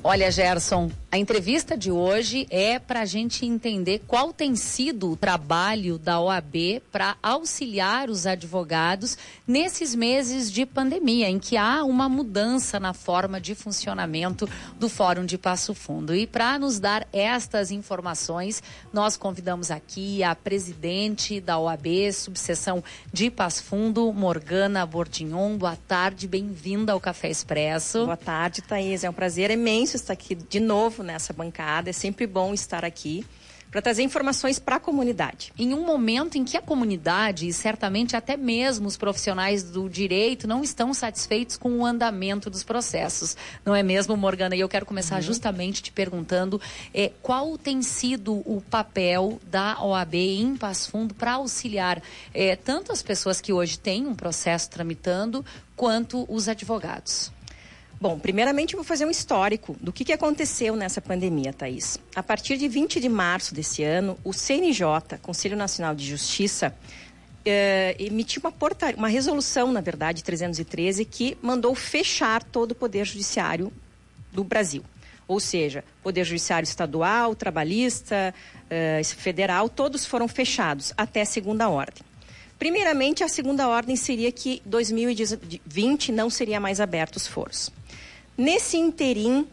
Olha, Gerson, a entrevista de hoje é para a gente entender qual tem sido o trabalho da OAB para auxiliar os advogados nesses meses de pandemia, em que há uma mudança na forma de funcionamento do Fórum de Passo Fundo. E para nos dar estas informações, nós convidamos aqui a presidente da OAB, subseção de Passo Fundo, Morgana Bordignon. Boa tarde, bem-vinda ao Café Expresso. Boa tarde, Thaís. É um prazer imenso estar aqui de novo nessa bancada. É sempre bom estar aqui para trazer informações para a comunidade. Em um momento em que a comunidade, e certamente até mesmo os profissionais do direito, não estão satisfeitos com o andamento dos processos. Não é mesmo, Morgana? E eu quero começar justamente te perguntando qual tem sido o papel da OAB em Passo Fundo para auxiliar tanto as pessoas que hoje têm um processo tramitando, quanto os advogados. Bom, primeiramente eu vou fazer um histórico do que aconteceu nessa pandemia, Thaís. A partir de 20 de março desse ano, o CNJ, Conselho Nacional de Justiça, emitiu uma resolução, na verdade, 313, que mandou fechar todo o Poder Judiciário do Brasil. Ou seja, Poder Judiciário estadual, trabalhista, federal, todos foram fechados até a segunda ordem. Primeiramente, a segunda ordem seria que 2020 não seria mais aberto os foros. Nesse interim,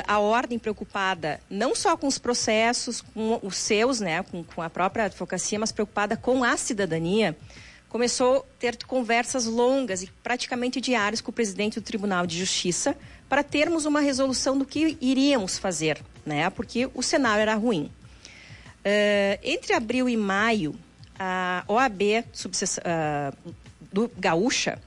a ordem preocupada não só com os processos, com os seus, né, com a própria advocacia, mas preocupada com a cidadania, começou a ter conversas longas e praticamente diárias com o presidente do Tribunal de Justiça para termos uma resolução do que iríamos fazer, né, porque o cenário era ruim. Entre abril e maio, a OAB do Gaúcha,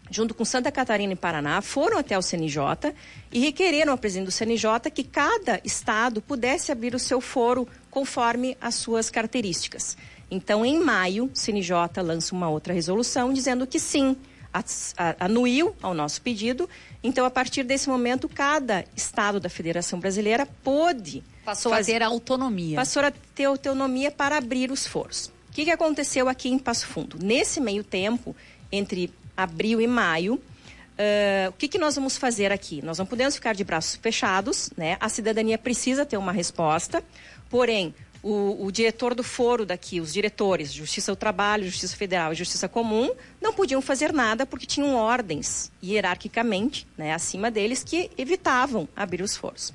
junto com Santa Catarina e Paraná, foram até o CNJ e requereram ao presidente do CNJ que cada estado pudesse abrir o seu foro conforme as suas características. Então, em maio, o CNJ lança uma outra resolução dizendo que sim, anuiu ao nosso pedido. Então, a partir desse momento, cada estado da Federação Brasileira Passou a ter autonomia para abrir os foros. O que aconteceu aqui em Passo Fundo? Nesse meio tempo, entre abril e maio, o que nós vamos fazer aqui? Nós não podemos ficar de braços fechados, né? A cidadania precisa ter uma resposta, porém, o diretor do foro daqui, os diretores, Justiça do Trabalho, Justiça Federal e Justiça Comum, não podiam fazer nada porque tinham ordens, hierarquicamente, né, acima deles, que evitavam abrir os foros.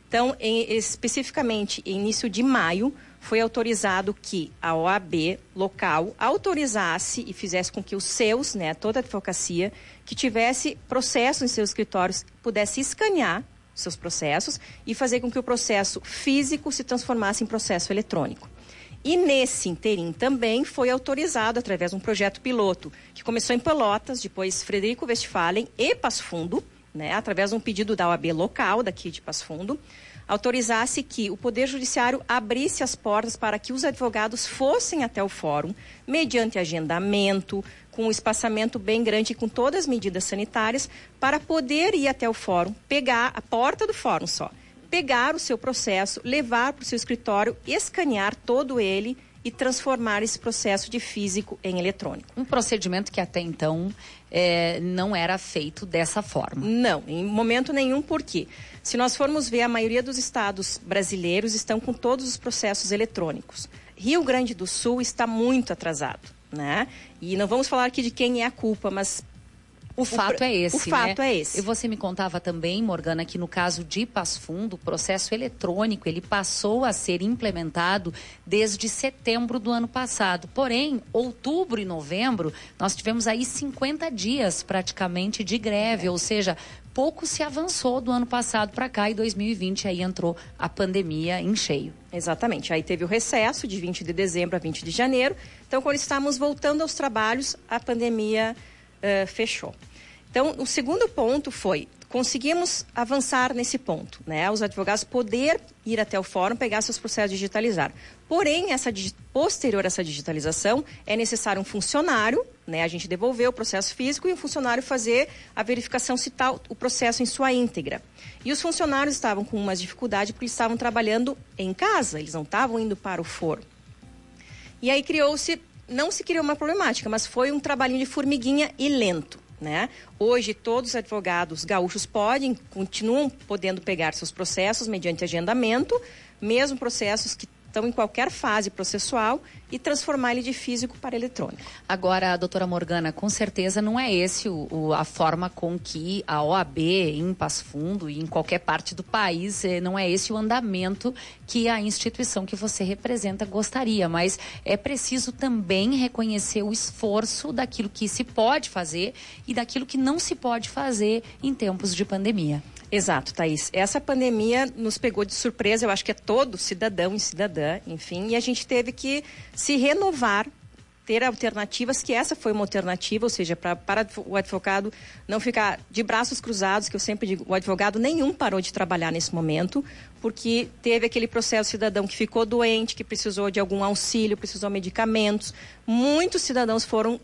Então, especificamente, em início de maio, foi autorizado que a OAB local autorizasse e fizesse com que os seus, né, toda a advocacia, que tivesse processos em seus escritórios, pudesse escanear seus processos e fazer com que o processo físico se transformasse em processo eletrônico. E nesse interim também foi autorizado, através de um projeto piloto, que começou em Pelotas, depois Frederico Westphalen e Passo Fundo, né, através de um pedido da OAB local daqui de Passo Fundo, autorizasse que o Poder Judiciário abrisse as portas para que os advogados fossem até o fórum, mediante agendamento, com um espaçamento bem grande e com todas as medidas sanitárias, para poder ir até o fórum, pegar a porta do fórum só, pegar o seu processo, levar para o seu escritório, escanear todo ele e transformar esse processo de físico em eletrônico. Um procedimento que até então não era feito dessa forma. Não, em momento nenhum, por quê? Se nós formos ver, a maioria dos estados brasileiros estão com todos os processos eletrônicos. Rio Grande do Sul está muito atrasado, né? E não vamos falar aqui de quem é a culpa, mas o fato é esse, O fato é esse. E você me contava também, Morgana, que no caso de Passo Fundo, o processo eletrônico, ele passou a ser implementado desde setembro do ano passado. Porém, outubro e novembro, nós tivemos aí 50 dias praticamente de greve, ou seja, pouco se avançou do ano passado para cá e 2020 aí entrou a pandemia em cheio. Exatamente. Aí teve o recesso de 20 de dezembro a 20 de janeiro. Então, quando estávamos voltando aos trabalhos, a pandemia fechou. Então, o segundo ponto foi, conseguimos avançar nesse ponto, né? Os advogados poder ir até o fórum, pegar seus processos e digitalizar. Porém, posterior a essa digitalização, é necessário um funcionário, né? A gente devolver o processo físico e um funcionário fazer a verificação se está o processo em sua íntegra. E os funcionários estavam com umas dificuldades porque eles estavam trabalhando em casa, eles não estavam indo para o fórum. E aí não se criou uma problemática, mas foi um trabalhinho de formiguinha e lento. né? Hoje, todos os advogados gaúchos continuam podendo pegar seus processos mediante agendamento, mesmo processos que estão em qualquer fase processual, e transformar ele de físico para eletrônico. Agora, doutora Morgana, com certeza não é esse a forma com que a OAB em Passo Fundo e em qualquer parte do país, não é esse o andamento que a instituição que você representa gostaria, mas é preciso também reconhecer o esforço daquilo que se pode fazer e daquilo que não se pode fazer em tempos de pandemia. Exato, Thaís. Essa pandemia nos pegou de surpresa, eu acho que é todo cidadão e cidadã, enfim, e a gente teve que se renovar, ter alternativas, que essa foi uma alternativa, ou seja, para o advogado não ficar de braços cruzados, que eu sempre digo, o advogado nenhum parou de trabalhar nesse momento, porque teve aquele processo cidadão que ficou doente, que precisou de algum auxílio, precisou de medicamentos. Muitos cidadãos foram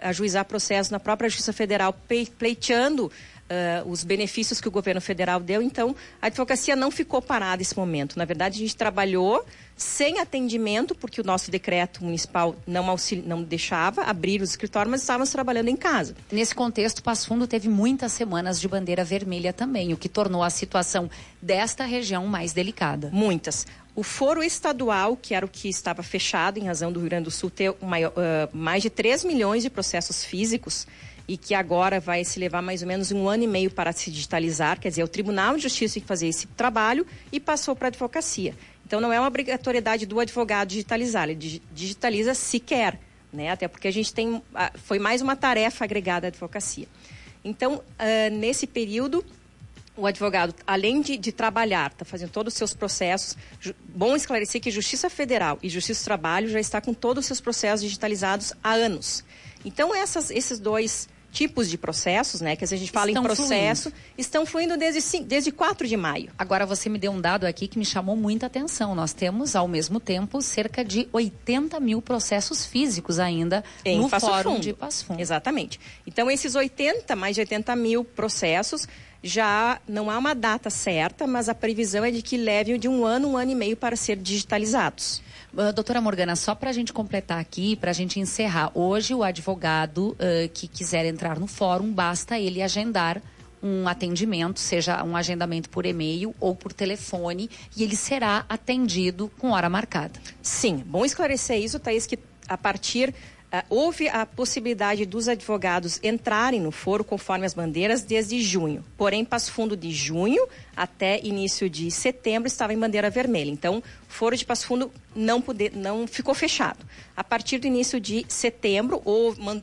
ajuizar processo na própria Justiça Federal, pleiteando os benefícios que o governo federal deu. Então, a advocacia não ficou parada nesse momento. Na verdade, a gente trabalhou sem atendimento, porque o nosso decreto municipal não deixava abrir os escritórios, mas estávamos trabalhando em casa. Nesse contexto, Passo Fundo teve muitas semanas de bandeira vermelha também, o que tornou a situação desta região mais delicada. Muitas. O foro estadual, que era o que estava fechado em razão do Rio Grande do Sul ter mais de 3 milhões de processos físicos, e que agora vai se levar mais ou menos 1 ano e meio para se digitalizar, quer dizer, o Tribunal de Justiça tem que fazer esse trabalho e passou para a advocacia. Então, não é uma obrigatoriedade do advogado digitalizar, ele digitaliza se quer, né? Até porque a gente foi mais uma tarefa agregada à advocacia. Então, nesse período, o advogado, além de trabalhar, está fazendo todos os seus processos. Bom esclarecer que Justiça Federal e Justiça do Trabalho já está com todos os seus processos digitalizados há anos. Então, esses dois tipos de processos, né, que a gente fala em processo, estão fluindo desde 4 de maio. Agora, você me deu um dado aqui que me chamou muita atenção. Nós temos, ao mesmo tempo, cerca de 80 mil processos físicos ainda no Fórum de Passo Fundo. Exatamente. Então, mais de 80 mil processos, já não há uma data certa, mas a previsão é de que leve de 1 ano e meio para ser digitalizados. Doutora Morgana, só para a gente completar aqui, para a gente encerrar, hoje o advogado que quiser entrar no fórum, basta ele agendar um atendimento, seja um agendamento por e-mail ou por telefone, e ele será atendido com hora marcada. Sim, bom esclarecer isso, Thaís, que a partir... houve a possibilidade dos advogados entrarem no foro conforme as bandeiras desde junho. Porém, Passo Fundo de junho até início de setembro estava em bandeira vermelha. Então, o foro de Passo Fundo não ficou fechado. A partir do início de setembro,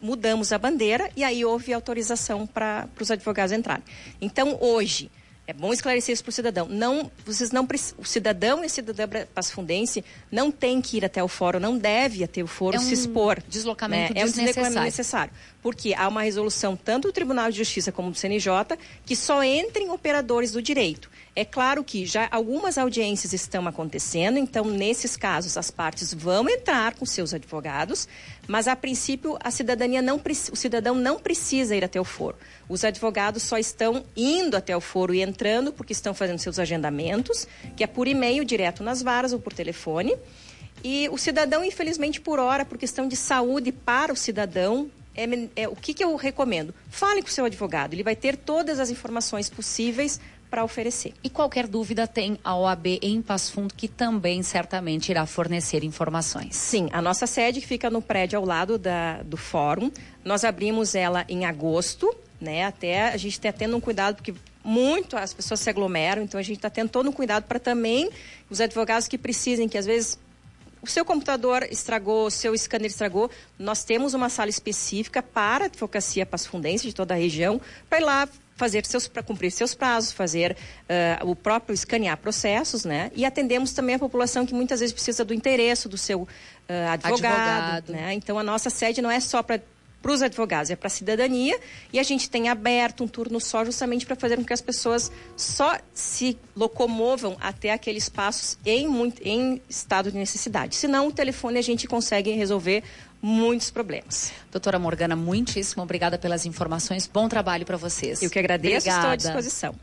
mudamos a bandeira e aí houve autorização para os advogados entrarem. Então, hoje... é bom esclarecer isso para o cidadão. O cidadão e a cidadã passafundense não tem que ir até o fórum, não deve até o fórum se expor. Deslocamento desnecessário. É um deslocamento necessário. Porque há uma resolução tanto do Tribunal de Justiça como do CNJ que só entrem operadores do direito. É claro que já algumas audiências estão acontecendo, então, nesses casos, as partes vão entrar com seus advogados, mas, a princípio, o cidadão não precisa ir até o foro. Os advogados só estão indo até o foro e entrando porque estão fazendo seus agendamentos, que é por e-mail, direto nas varas ou por telefone. E o cidadão, infelizmente, por hora, por questão de saúde para o cidadão, o que eu recomendo? Fale com o seu advogado, ele vai ter todas as informações possíveis para oferecer. E qualquer dúvida tem a OAB em Passo Fundo, que também certamente irá fornecer informações. Sim, a nossa sede que fica no prédio ao lado do fórum, nós abrimos ela em agosto, né? Até a gente está tendo um cuidado, porque as pessoas se aglomeram, então a gente está tendo todo um cuidado para também os advogados que precisem, que às vezes o seu computador estragou, o seu scanner estragou, nós temos uma sala específica para a advocacia passafundense de toda a região, para ir lá para cumprir seus prazos, fazer o próprio escanear processos, né? E atendemos também a população que muitas vezes precisa do interesse do seu advogado. Né? Então, a nossa sede não é só para os advogados, é para a cidadania, e a gente tem aberto um turno só justamente para fazer com que as pessoas só se locomovam até aqueles espaços em estado de necessidade. Senão, o telefone a gente consegue resolver muitos problemas. Doutora Morgana, muitíssimo obrigada pelas informações. Bom trabalho para vocês. Eu que agradeço, Obrigada. Estou à disposição.